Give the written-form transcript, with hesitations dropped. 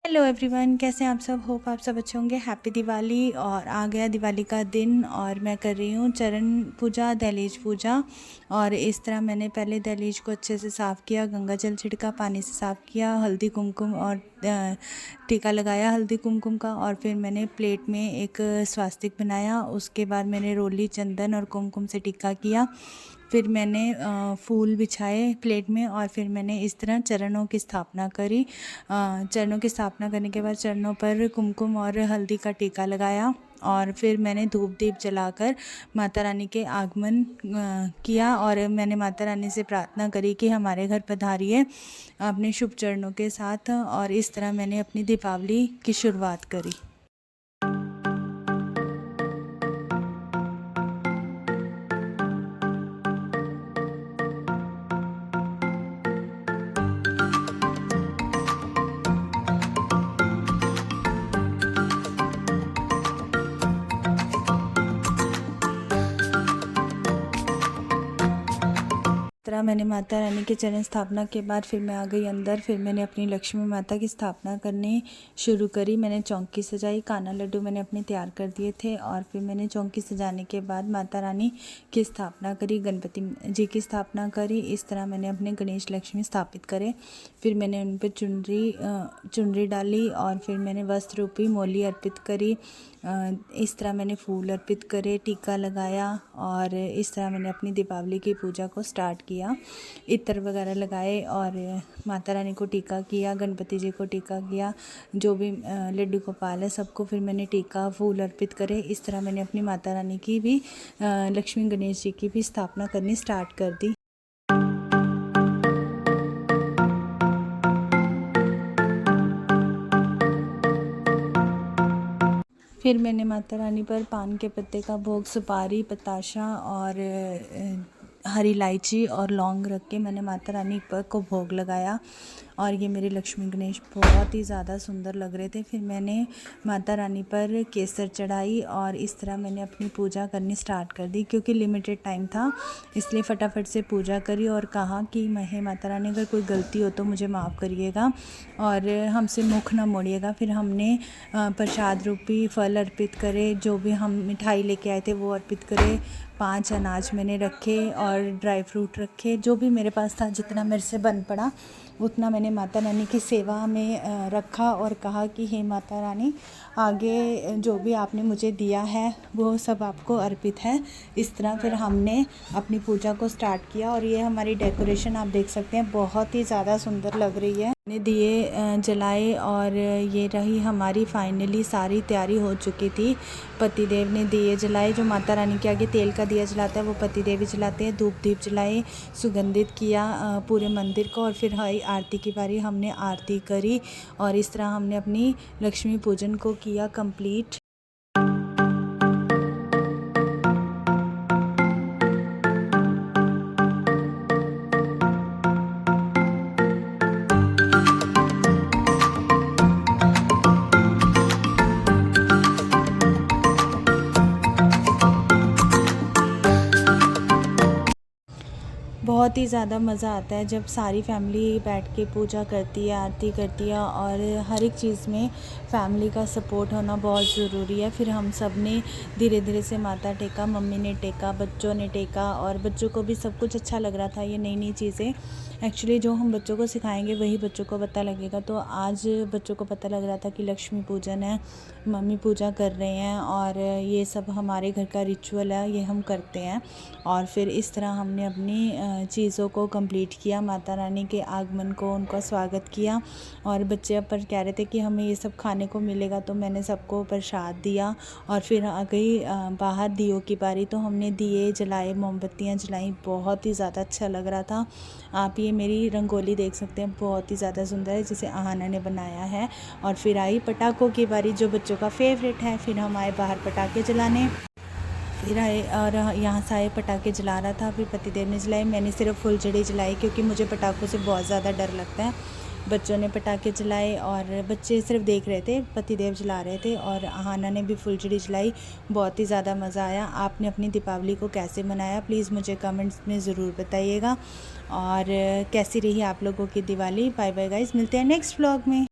Hello everyone, कैसे हैं आप सब। होप आप सब अच्छे होंगे। हैप्पी दिवाली। और आ गया दिवाली का दिन और मैं कर रही हूँ चरण पूजा, दहलीज पूजा। और इस तरह मैंने पहले दहलीज को अच्छे से साफ़ किया, गंगा जल छिड़का, पानी से साफ़ किया, हल्दी कुमकुम और टीका लगाया हल्दी कुमकुम का। और फिर मैंने प्लेट में एक स्वास्तिक बनाया। उसके बाद मैंने रोली, चंदन और कुमकुम से टीका किया। फिर मैंने फूल बिछाए प्लेट में और फिर मैंने इस तरह चरणों की स्थापना करी। चरणों की स्थापना करने के बाद चरणों पर कुमकुम और हल्दी का टीका लगाया। और फिर मैंने धूप दीप जलाकर माता रानी के आगमन किया। और मैंने माता रानी से प्रार्थना करी कि हमारे घर पधारिए अपने शुभ चरणों के साथ। और इस तरह मैंने अपनी दीपावली की शुरुआत करी। तरह मैंने माता रानी के चरण स्थापना के बाद फिर मैं आ गई अंदर। फिर मैंने अपनी लक्ष्मी माता की स्थापना करनी शुरू करी। मैंने चौकी सजाई, काना लड्डू मैंने अपने तैयार कर दिए थे। और फिर मैंने चौकी सजाने के बाद माता रानी की स्थापना करी, गणपति जी की स्थापना करी। इस तरह मैंने अपने गणेश लक्ष्मी स्थापित करे। फिर मैंने उन पर चुनरी डाली और फिर मैंने वस्त्र रूपी मोली अर्पित करी। इस तरह मैंने फूल अर्पित करे, टीका लगाया और इस तरह मैंने अपनी दीपावली की पूजा को स्टार्ट किया। इत्र वगैरह लगाए और माता रानी को टीका किया, गणपति जी को टीका किया, जो भी लड्डू गोपाल है सबको फिर मैंने टीका फूल अर्पित करे। इस तरह मैंने अपनी माता रानी की भी लक्ष्मी गणेश जी की भी स्थापना करनी स्टार्ट कर दी। फिर मैंने माता रानी पर पान के पत्ते का भोग, सुपारी, बताशा और हरी इलायची और लौंग रख के मैंने माता रानी पर को भोग लगाया। और ये मेरे लक्ष्मी गणेश बहुत ही ज़्यादा सुंदर लग रहे थे। फिर मैंने माता रानी पर केसर चढ़ाई और इस तरह मैंने अपनी पूजा करनी स्टार्ट कर दी। क्योंकि लिमिटेड टाइम था इसलिए फटाफट से पूजा करी और कहा कि हे माता रानी, अगर कोई गलती हो तो मुझे माफ़ करिएगा और हमसे मुख न मोड़िएगा। फिर हमने प्रसाद रूपी फल अर्पित करे, जो भी हम मिठाई लेके आए थे वो अर्पित करे। 5 अनाज मैंने रखे और ड्राई फ्रूट रखे, जो भी मेरे पास था, जितना मेरे से बन पड़ा उतना मैंने माता रानी की सेवा में रखा। और कहा कि हे माता रानी, आगे जो भी आपने मुझे दिया है वो सब आपको अर्पित है। इस तरह फिर हमने अपनी पूजा को स्टार्ट किया। और ये हमारी डेकोरेशन आप देख सकते हैं, बहुत ही ज़्यादा सुंदर लग रही है। हमने दिए जलाए और ये रही हमारी फाइनली सारी तैयारी हो चुकी थी। पतिदेव ने दिए जलाए, जो माता रानी के आगे तेल का दिया जलाता है वो पतिदेव ही जलाते हैं। धूप दीप जलाए, सुगंधित किया पूरे मंदिर को। और फिर हई आरती की बारी, हमने आरती करी और इस तरह हमने अपनी लक्ष्मी पूजन को किया कंप्लीट। बहुत ही ज़्यादा मज़ा आता है जब सारी फैमिली बैठ के पूजा करती है, आरती करती है। और हर एक चीज़ में फैमिली का सपोर्ट होना बहुत ज़रूरी है। फिर हम सब ने धीरे धीरे से माथा टेका, मम्मी ने टेका, बच्चों ने टेका और बच्चों को भी सब कुछ अच्छा लग रहा था। ये नई नई चीज़ें एक्चुअली जो हम बच्चों को सिखाएंगे वही बच्चों को पता लगेगा। तो आज बच्चों को पता लग रहा था कि लक्ष्मी पूजन है, मम्मी पूजा कर रहे हैं और ये सब हमारे घर का रिचुअल है, ये हम करते हैं। और फिर इस तरह हमने अपनी चीज़ों को कंप्लीट किया, माता रानी के आगमन को, उनका स्वागत किया। और बच्चे पर कह रहे थे कि हमें ये सब खाने को मिलेगा, तो मैंने सबको प्रसाद दिया। और फिर आ गई बाहर दियों की बारी, तो हमने दिए जलाए, मोमबत्तियाँ जलाई, बहुत ही ज़्यादा अच्छा लग रहा था। आप ये मेरी रंगोली देख सकते हैं, बहुत ही ज़्यादा सुंदर है, जिसे आहाना ने बनाया है। और फिर आई पटाखों की बारी, जो बच्चों का फेवरेट है। फिर हम आए बाहर पटाखे जलाने, फिर आए और यहाँ से आए पटाखे जला रहा था। फिर पतिदेव ने जलाए, मैंने सिर्फ फुलझड़ी जलाई क्योंकि मुझे पटाखों से बहुत ज़्यादा डर लगता है। बच्चों ने पटाखे जलाए और बच्चे सिर्फ देख रहे थे, पतिदेव जला रहे थे। और आहाना ने भी फुलझड़ी जलाई, बहुत ही ज़्यादा मज़ा आया। आपने अपनी दीपावली को कैसे मनाया, प्लीज़ मुझे कमेंट्स में ज़रूर बताइएगा। और कैसी रही आप लोगों की दिवाली। बाय बाय गाइस, मिलते हैं नेक्स्ट व्लॉग में।